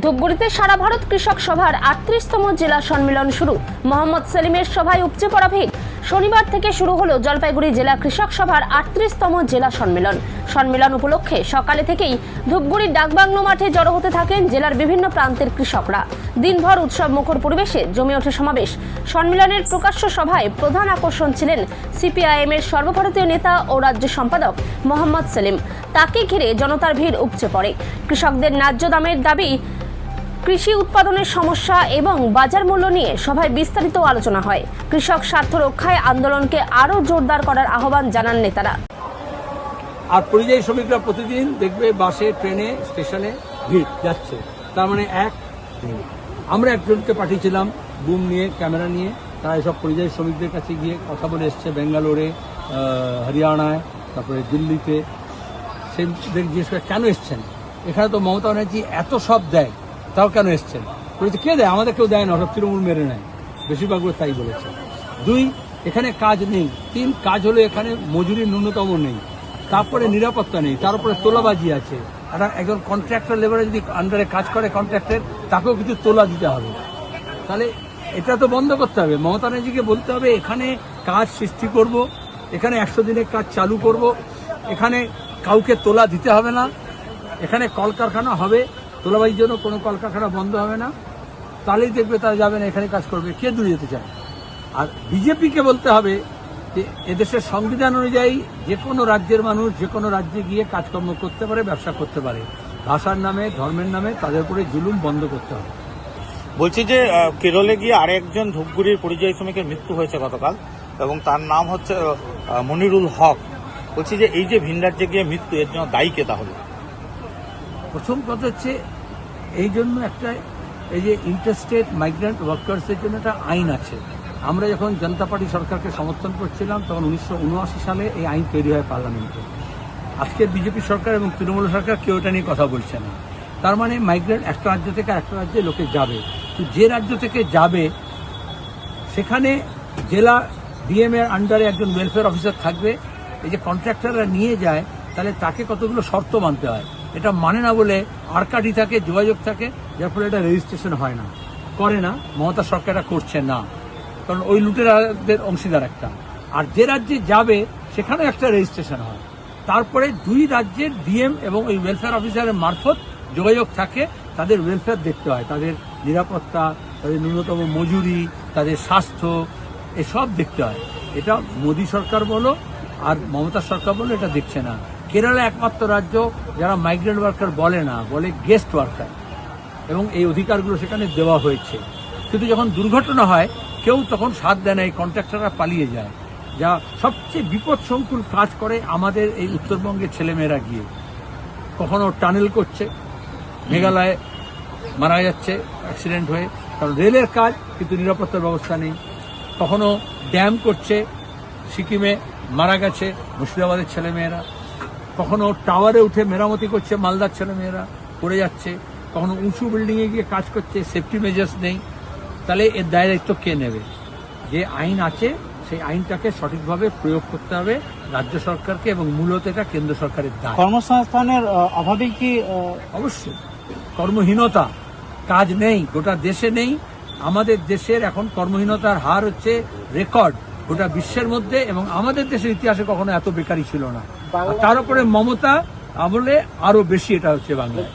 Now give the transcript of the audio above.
ধূপগুড়িতে সারা ভারত কৃষক সভার ৩৮তম জেলা সম্মেলন শুরু। মোহাম্মদ সেলিমের সভায় উপচে পড়া ভিড়। শনিবার থেকে শুরু হলো জলপাইগুড়ি জেলা কৃষক সভার ৩৮তম জেলা সম্মেলন। সম্মেলন উপলক্ষে সকালে থেকেই ধূপগুড়ির ডাকবাংলো মাঠে জড়ো হতে থাকেন জেলার বিভিন্ন প্রান্তের কৃষকরা। দিনভর উৎসব মুখর পরিবেশে জমে ওঠে সমাবেশ। সম্মেলনের প্রকাশ্য সভায় প্রধান আকর্ষণ ছিলেন সিপিআইএম এর সর্বভারতীয় নেতা ও রাজ্য সম্পাদক মোহাম্মদ সেলিম। তাকে ঘিরে জনতার ভিড় উপচে পড়ে। কৃষকদের ন্যায্য দামের দাবি, কৃষি উৎপাদনের সমস্যা এবং বাজার মূল্য নিয়ে সভায় বিস্তারিত আলোচনা হয়। কৃষক স্বার্থ রক্ষায় আন্দোলনকে আরও জোরদার করার আহ্বান জানান নেতারা। আর পরিযায়ী শ্রমিকরা প্রতিদিন দেখবে বাসে, ট্রেনে, স্টেশনে ভিড় যাচ্ছে। তার মানে আমরা একজনকে পাঠিয়েছিলাম বুম নিয়ে, ক্যামেরা নিয়ে। তারা এসব পরিযায়ী শ্রমিকদের কাছে গিয়ে কথা বলে এসছে, বেঙ্গালোরে, হরিয়ানায়, তারপরে দিল্লিতে। সেদের জিজ্ঞেস করে কেন এসছেন, এখানে তো মমতা ব্যানার্জি এত সব দেয়, তাও কেন এসছেন? বলেছে কে দেয়, আমাদের কেউ দেয় না, সব তৃণমূল মেরে নেয়। বেশিরভাগগুলো তাই বলেছে। 2, এখানে কাজ নেই। 3, কাজ হলো এখানে মজুরি ন্যূনতম নেই, তারপরে নিরাপত্তা নেই, তার উপরে তোলাবাজি আছে। একজন কন্ট্রাক্টর লেবারে যদি আন্ডারে কাজ করে কন্ট্রাক্টের, তাকেও কিছু তোলা দিতে হবে। তাহলে এটা তো বন্ধ করতে হবে। মমতা ব্যানার্জিকে বলতে হবে এখানে কাজ সৃষ্টি করব, এখানে 100 দিনের কাজ চালু করব, এখানে কাউকে তোলা দিতে হবে না, এখানে কলকারখানা হবে, তোলাবাজির জন্য কোনো কলকারখানা বন্ধ হবে না। তাহলেই দেখবে তারা যাবে না, এখানে কাজ করবে। কে দূরে যেতে চায়? আর বিজেপিকে বলতে হবে যে এদেশের সংবিধান অনুযায়ী যে কোনো রাজ্যের মানুষ যে কোনো রাজ্যে গিয়ে কাজকর্ম করতে পারে, ব্যবসা করতে পারে। ভাষার নামে, ধর্মের নামে তাদের উপরে জুলুম বন্ধ করতে হবে। বলছি যে কেরলে গিয়ে আরেকজন ধূপগুড়ির পরিযায়ী শ্রমিকের মৃত্যু হয়েছে গতকাল, এবং তার নাম হচ্ছে মনিরুল হক। বলছি যে এই যে ভিন রাজ্যে গিয়ে মৃত্যু, এর জন্য দায়ী কে তাহলে? প্রথম কথা হচ্ছে এই জন্য একটা, এই যে ইন্টারস্টেট মাইগ্রেন্ট ওয়ার্কার্সের জন্য একটা আইন আছে। আমরা যখন জনতা পার্টি সরকারকে সমর্থন করছিলাম তখন 1979 সালে এই আইন তৈরি হয় পার্লামেন্টে। আজকে বিজেপি সরকার এবং তৃণমূল সরকার কেউ এটা নিয়ে কথা বলছে না। তার মানে মাইগ্রেন্ট একটা রাজ্য থেকে একটা রাজ্যে লোকে যাবে, তো যে রাজ্য থেকে যাবে সেখানে জেলা ডিএম এর আন্ডারে একজন ওয়েলফেয়ার অফিসার থাকবে। এই যে কন্ট্রাক্টররা নিয়ে যায়, তাহলে তাকে কতগুলো শর্ত মানতে হয়। এটা মানে না বলে আরকাঠি থাকে, যোগাযোগ থাকে, যার ফলে এটা রেজিস্ট্রেশন হয় না, করে না। মমতা সরকার এটা করছে না, কারণ ওই লুটেরাদের অংশীদার একটা। আর যে রাজ্যে যাবে সেখানে একটা রেজিস্ট্রেশন হয়। তারপরে 2 রাজ্যের ডিএম এবং ওই ওয়েলফেয়ার অফিসারের মারফত যোগাযোগ থাকে, তাদের ওয়েলফেয়ার দেখতে হয়, তাদের নিরাপত্তা, তাদের ন্যূনতম মজুরি, তাদের স্বাস্থ্য, এসব দেখতে হয়। এটা মোদী সরকার বলো আর মমতা সরকার বলো, এটা দেখছে না। কেরালা একমাত্র রাজ্য যারা মাইগ্রেন্ট ওয়ার্কার বলে না, বলে গেস্ট ওয়ার্কার, এবং এই অধিকারগুলো সেখানে দেওয়া হয়েছে। কিন্তু যখন দুর্ঘটনা হয় কেউ তখন সাথ দেয় না, এই কন্ট্রাক্টররা পালিয়ে যায়। যা সবচেয়ে বিপদসংকুল কাজ করে আমাদের এই উত্তরবঙ্গের ছেলেমেয়েরা গিয়ে কখনো টানেল করছে, মেঘালয়ে মারা যাচ্ছে অ্যাক্সিডেন্ট হয়ে, কারণ রেলের কাজ কিন্তু নিরাপত্তার ব্যবস্থা নেই। কখনো ড্যাম করছে, সিকিমে মারা গেছে মুর্শিদাবাদের ছেলেমেয়েরা। কখনো টাওয়ারে উঠে মেরামতি করছে, মালদার ছেলেমেয়েরা পড়ে যাচ্ছে। কখনো উঁচু বিল্ডিংয়ে গিয়ে কাজ করছে, সেফটি মেজার্স নেই। তাহলে এর দায় দায়িত্ব কে নেবে? যে আইন আছে সেই আইনটাকে সঠিকভাবে প্রয়োগ করতে হবে রাজ্য সরকারকে, এবং মূলত এটা কেন্দ্র সরকারের দায়। কর্মসংস্থানের অভাবে কি? অবশ্যই কর্মহীনতা, কাজ নেই, গোটা দেশে নেই। আমাদের দেশের এখন কর্মহীনতার হার হচ্ছে রেকর্ড গোটা বিশ্বের মধ্যে, এবং আমাদের দেশের ইতিহাসে কখনো এত বেকারি ছিল না। তার উপরে মমতা আমলে আরো বেশি এটা হচ্ছে বাংলায়।